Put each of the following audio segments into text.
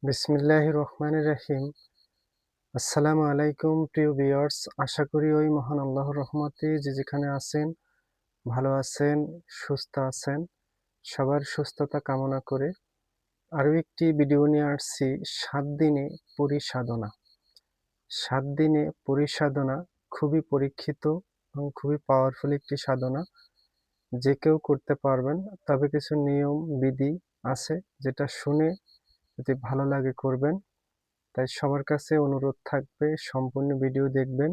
বিসমিল্লাহির রহমানির রহিম। আসসালামু আলাইকুম প্রিয় ভিউয়ার্স। আশা করি ওই মহান আল্লাহর রহমতে যে যেখানে আছেন, ভালো আছেন, সুস্থ আছেন। সবার সুস্থতা কামনা করে আরও একটি ভিডিও নিয়ে আসছি ৭ দিনে পরিসাধনা। ৭ দিনে পরিসাধনা খুবই পরীক্ষিত এবং খুবই পাওয়ারফুল একটি সাধনা। যে কেউ করতে পারবেন। তবে কিছু নিয়ম বিধি আছে যেটা শুনে যদি ভালো লাগে করবেন। তাই সবার কাছে অনুরোধ থাকবে সম্পূর্ণ ভিডিও দেখবেন।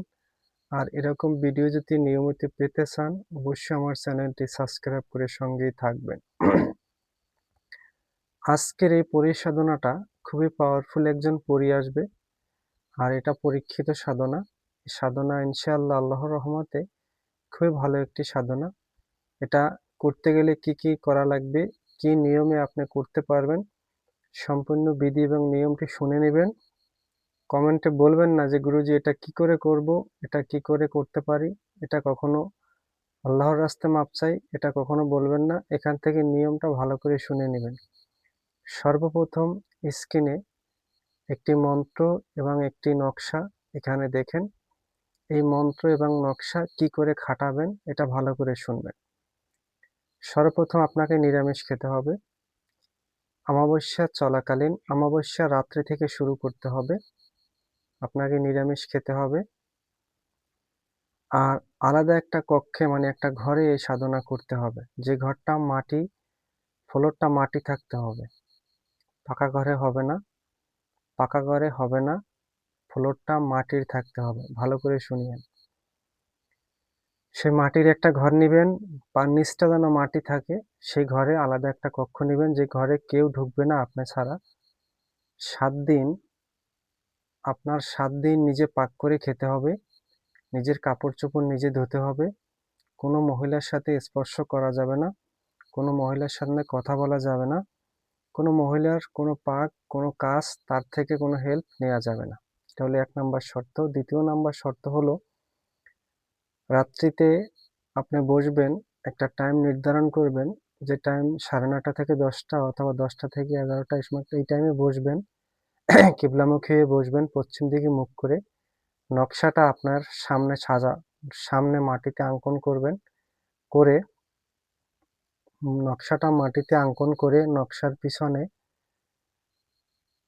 আর এরকম ভিডিও যদি নিয়মিত পেতে চান অবশ্যই আমার চ্যানেলটি সাবস্ক্রাইব করে সঙ্গেই থাকবেন। আজকের এই পরিসাধনাটা খুবই পাওয়ারফুল একজন পরী আসবে। আর এটা পরীক্ষিত সাধনা। সাধনা ইনশাআল্লাহ আল্লাহর রহমতে খুবই ভালো একটি সাধনা। এটা করতে গেলে কি কি করা লাগবে, কি নিয়মে আপনি করতে পারবেন, সম্পূর্ণ বিধি এবং নিয়মটি শুনে নেবেন। কমেন্টে বলবেন না যে গুরুজি এটা কি করে করব, এটা কি করে করতে পারি, এটা কখনো আল্লাহর রাস্তায় মাপ চাই, এটা কখনো বলবেন না। এখান থেকে নিয়মটা ভালো করে শুনে নেবেন। সর্বপ্রথম স্ক্রিনে একটি মন্ত্র এবং একটি নকশা এখানে দেখেন। এই মন্ত্র এবং নকশা কি করে খাটাবেন এটা ভালো করে শুনবেন। সর্বপ্রথম আপনাকে নিরামিষ খেতে হবে। অমাবস্যা চলাকালীন অমাবস্যা রাত্রি থেকে শুরু করতে হবে। আপনাকে নিরামিষ খেতে হবে। আর আলাদা একটা কক্ষে মানে একটা ঘরে এই সাধনা করতে হবে। যে ঘরটা মাটি, ফ্লোরটা মাটি থাকতে হবে। পাকা ঘরে হবে না, পাকা ঘরে হবে না, ফ্লোরটা মাটির থাকতে হবে। ভালো করে শুনিয়েন। সেই মাটির একটা ঘর নিবেন, নিচটা যেন মাটি থাকে, সেই ঘরে আলাদা একটা কক্ষ নিবেন, যে ঘরে কেউ ঢুকবে না আপনি ছাড়া। ৭ দিন আপনার ৭ দিন নিজে পাক করে খেতে হবে। নিজের কাপড়-চোপড় নিজে ধুতে হবে। কোনো মহিলার সাথে স্পর্শ করা যাবে না। কোনো মহিলার সামনে কথা বলা যাবে না। কোনো মহিলার কোনো পাক, কোনো কাজ তার থেকে কোনো হেল্প নেওয়া যাবে না। এটা হলো ১ নাম্বার শর্ত। ২য় নাম্বার শর্ত হলো রাত্রিতে আপনি বসবেন, একটা টাইম নির্ধারণ করবেন, যে টাইম ৯:৩০ থেকে ১০টা অথবা ১০টা থেকে ১১টা এই সময় এই টাইমে বসবেন। কিবলামুখী হয়ে বসবেন পশ্চিম দিকে মুখ করে। নকশাটা আপনার সামনে মাটিতে অঙ্কন করবেন। করে নকশাটা মাটিতে অঙ্কন করে নকশার পিছনে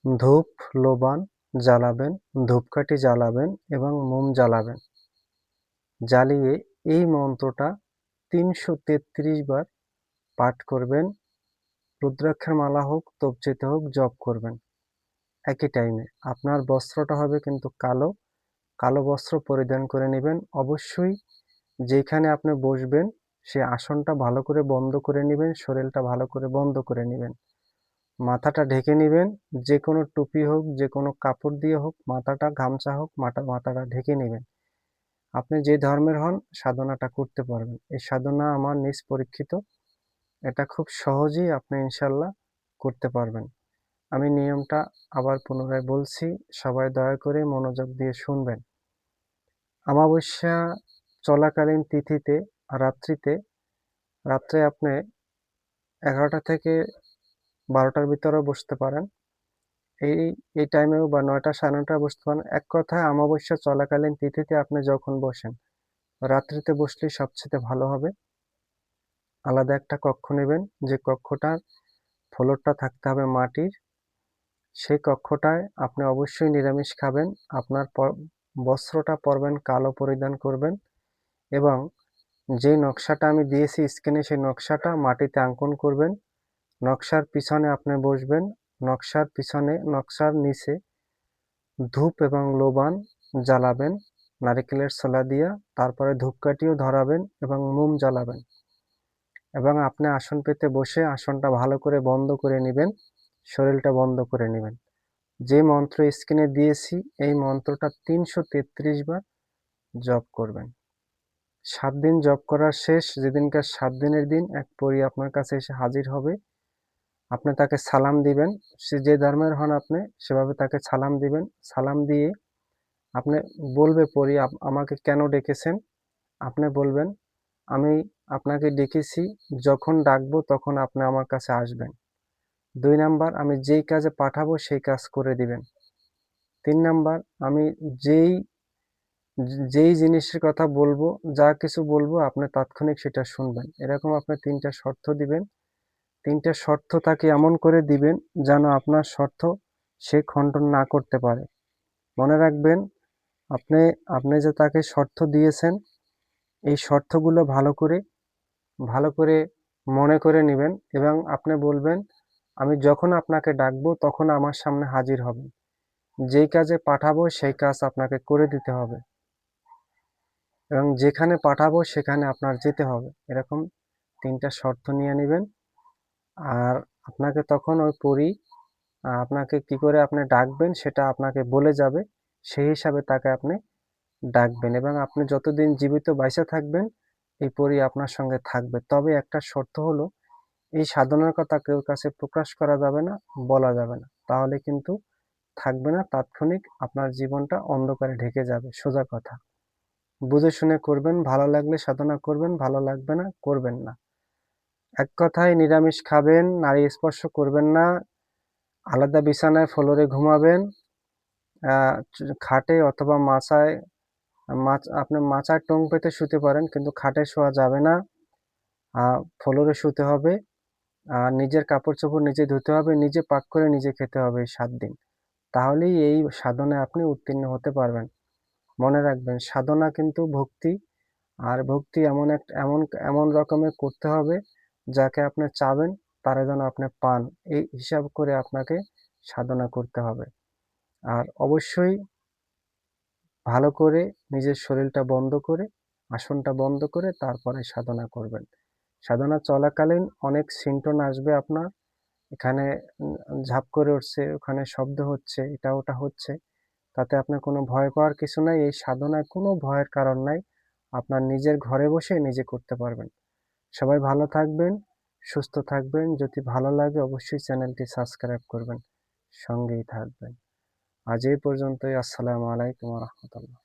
ধূপ, লোবান জ্বালাবেন, ধূপকাঠি জ্বালাবেন এবং মোম জ্বালাবেন। জ্বালিয়ে এই মন্ত্রটা ৩৩৩ বার পাঠ করবেন। রুদ্রাক্ষের মালা হোক, তবচেতে হোক জপ করবেন একই টাইমে। আপনার বস্ত্রটা হবে কিন্তু কালো, কালো বস্ত্র পরিধান করে নেবেন। অবশ্যই যেখানে আপনি বসবেন সেই আসনটা ভালো করে বন্ধ করে নেবেন, শরীরটা ভালো করে বন্ধ করে নেবেন। মাথাটা ঢেকে নেবেন, যে কোনো টুপি হোক, যে কোনো কাপড় দিয়ে হোক, মাথাটা গামছা হোক, মাথাটা ঢেকে নেবেন। আপনি যে ধর্মের হন সাধনাটা করতে পারবেন। এই সাধনা আমার নিজ পরীক্ষিত। এটা খুব সহজেই আপনি ইনশাল্লাহ করতে পারবেন। আমি নিয়মটা আবার পুনরায় বলছি, সবাই দয়া করে মনোযোগ দিয়ে শুনবেন। অমাবস্যা চলাকালীন তিথিতে রাত্রে আপনি ১১টা থেকে ১২টার ভিতরেও বসতে পারেন। এই এই টাইমেও বা ৯টা ৯:৩০ বসতে পারেন। এক কথায় অমাবস্যা চলাকালীন তিথিতে আপনি যখন বসেন, রাত্রিতে বসলেই সবচেয়ে ভালো হবে। আলাদা একটা কক্ষ নেবেন, যে কক্ষটার ফ্লোরটা থাকতে হবে মাটির। সেই কক্ষটায় আপনি অবশ্যই নিরামিষ খাবেন। আপনার বস্ত্রটা পরবেন কালো পরিধান করবেন এবং যে নকশাটা আমি দিয়েছি স্ক্রিনে সেই নকশাটা মাটিতে অঙ্কন করবেন। নকশার পিছনে আপনি বসবেন। নকশার নিচে ধূপ এবং লোবান জ্বালাবেন নারিকেলের ছোলা দিয়া। তারপরে ধূপকাঠিও ধরাবেন এবং মোম জ্বালাবেন এবং আপনি আসন পেতে বসে আসনটা ভালো করে বন্ধ করে নেবেন, শরীরটা বন্ধ করে নেবেন। যে মন্ত্র স্ক্রিনে দিয়েছি এই মন্ত্রটা ৩৩৩ বার জপ করবেন। ৭ দিন জপ করার শেষ, যেদিনকার ৭ দিনের দিন এক পরী আপনার কাছে এসে হাজির হবে। আপনি তাকে সালাম দিবেন। সে যে ধর্মের হন আপনি সেভাবে তাকে সালাম দিবেন। সালাম দিয়ে আপনি বলবে পরী আমাকে কেন ডেকেছেন? আপনি বলবেন, আমি আপনাকে ডেকেছি, যখন ডাকবো তখন আপনি আমার কাছে আসবেন। 2 নাম্বার, আমি যেই কাজে পাঠাবো সেই কাজ করে দিবেন। 3 নাম্বার, আমি যেই যেই জিনিসের কথা বলবো, যা কিছু বলবো আপনি তাৎক্ষণিক সেটা শুনবেন। এরকম আপনি 3 টা শর্ত দিবেন। 3 টা শর্ত তাকে এমন করে দিবেন যেন আপনার শর্ত সে খণ্ডন না করতে পারে। মনে রাখবেন, আপনি আপনি যে তাকে শর্ত দিয়েছেন, এই শর্তগুলো ভালো করে মনে করে নিবেন এবং আপনি বলবেন, "আমি যখন আপনাকে ডাকবো তখন আমার সামনে হাজির হবেন। যেই কাজে পাঠাবো সেই কাজ আপনাকে করে দিতে হবে এবং যেখানে পাঠাবো সেখানে আপনার যেতে হবে।" এরকম 3 টা শর্ত নিয়ে নিবেন। আর আপনাকে তখন ওই পরী আপনাকে কি করে আপনি ডাকবেন সেটা আপনাকে বলে যাবে। সেই হিসাবে তাকে আপনি ডাকবেন এবং আপনি যতদিন জীবিত বাইচা থাকবেন, এই পরী আপনার সঙ্গে থাকবে। তবে একটা শর্ত হলো, এই সাধনার কথা কেউ কাছে প্রকাশ করা যাবে না, বলা যাবে না। তাহলে কিন্তু থাকবে না, তাৎক্ষণিক আপনার জীবনটা অন্ধকারে ঢেকে যাবে, সোজা কথা। বুঝে শুনে করবেন, ভালো লাগলে সাধনা করবেন, ভালো লাগবে না, করবেন না। এক কথায় নিরামিষ খাবেন, নারী স্পর্শ করবেন না, আলাদা বিছানায় ফ্লোরে ঘুমাবেন, খাটে অথবা মাচায় আপনি মাচায় টোং পেতে শুতে পারেন, কিন্তু খাটে শোয়া যাবে না। ফ্লোরে শুতে হবে। নিজের কাপড়-চোপড় নিজে ধুতে হবে, নিজে পাক করে নিজে খেতে হবে এই 7 দিন। তাহলেই এই সাধনায় আপনি উত্তীর্ণ হতে পারবেন। মনে রাখবেন, সাধনা কিন্তু ভক্তি। আর ভক্তি এমন রকমের করতে হবে, যাকে আপনি চাবেন তারে যেন আপনি পান। এই হিসাব করে আপনাকে সাধনা করতে হবে। আর অবশ্যই ভালো করে নিজের শরীরটা বন্ধ করে, আসনটা বন্ধ করে তারপরে সাধনা করবেন। সাধনা চলাকালীন অনেক সিম্পটম আসবে আপনার। এখানে ঝাপ করে উঠছে, ওখানে শব্দ হচ্ছে, এটা ওটা হচ্ছে। তাতে আপনার কোনো ভয় পাওয়ার কিছু নাই। এই সাধনায় কোনো ভয়ের কারণ নাই। আপনার নিজের ঘরে বসে নিজে করতে পারবেন। সবাই ভালো থাকবেন, সুস্থ থাকবেন। যদি ভালো লাগে অবশ্যই চ্যানেলটি সাবস্ক্রাইব করবেন। সঙ্গেই থাকবেন। আজ এই পর্যন্তই। আসসালামু আলাইকুম ওয়া রাহমাতুল্লাহ।